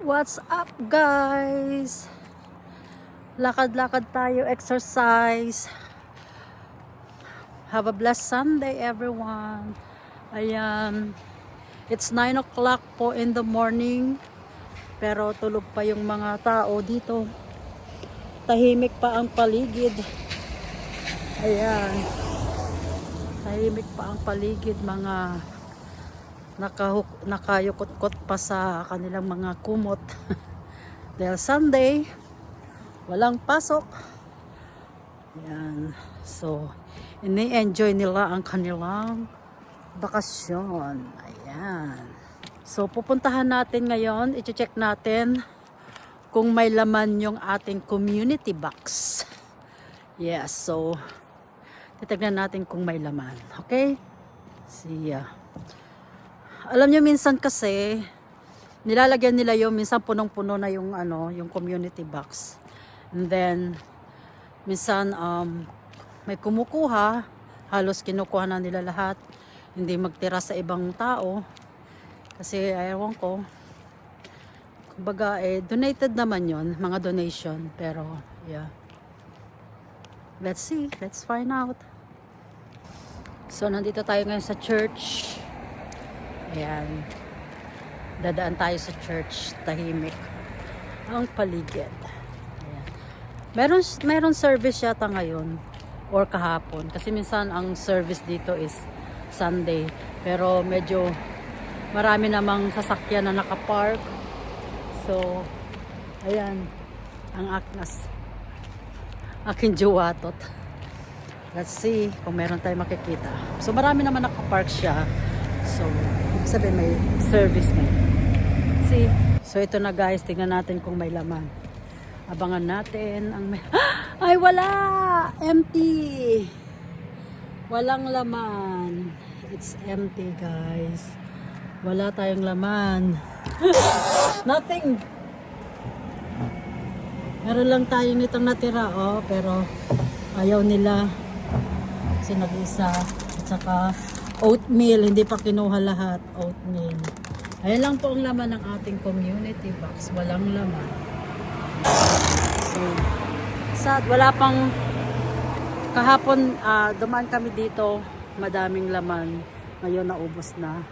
What's up guys? Lakad-lakad tayo, exercise. Have a blessed Sunday everyone. Ayan. It's 9 o'clock po in the morning. Pero tulog pa yung mga tao dito. Tahimik pa ang paligid. Ayan. Tahimik pa ang paligid, mga nakayukot-kot pa sa kanilang mga kumot. Dahil Sunday, walang pasok. Ayan. So, ini-enjoy nila ang kanilang bakasyon. Ayan. So, pupuntahan natin ngayon. I-check natin kung may laman yung ating community box. Yes. So, titignan natin kung may laman. Okay? See ya. Alam nyo, minsan kasi nilalagyan nila yung minsan punong-puno na yung yung community box. And then minsan may kumukuha, halos kinukuha na nila lahat. Hindi magtira sa ibang tao. Kasi ayaw ko. Kumbaga donated naman yon, mga donation, pero yeah. Let's see, let's find out. So nandito tayo ngayon sa church. Ayan. Dadaan tayo sa church. Tahimik ang paligid. Ayan. Meron service yata ngayon or kahapon. Kasi minsan ang service dito is Sunday. Pero medyo marami namang sasakyan na nakapark. So, ayan. Ang aking juwatot. Let's see kung meron tayong makikita. So, marami naman nakapark siya. So, sabi may service na. See? So, ito na guys. Tingnan natin kung may laman. Abangan natin ang may... Ay, wala! Empty! Walang laman. It's empty, guys. Wala tayong laman. Nothing! Meron lang tayo nitong natira, oh. Pero, ayaw nila. Kasi nag-isa. At saka, oatmeal, hindi pa kinuha lahat. Oatmeal. Ayan lang po ang laman ng ating community box. Walang laman. So, sad. Wala pang kahapon, dumaan kami dito. Madaming laman. Ngayon naubos na.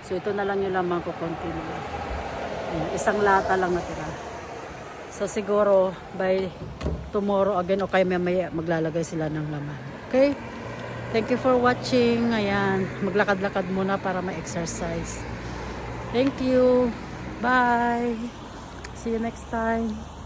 So, ito na lang yung laman ko. Continue. Ayan, isang lata lang natira. So, siguro by tomorrow again o kaya mamaya maglalagay sila ng laman. Okay? Thank you for watching. Ayan, maglakad-lakad muna para ma-exercise. Thank you. Bye. See you next time.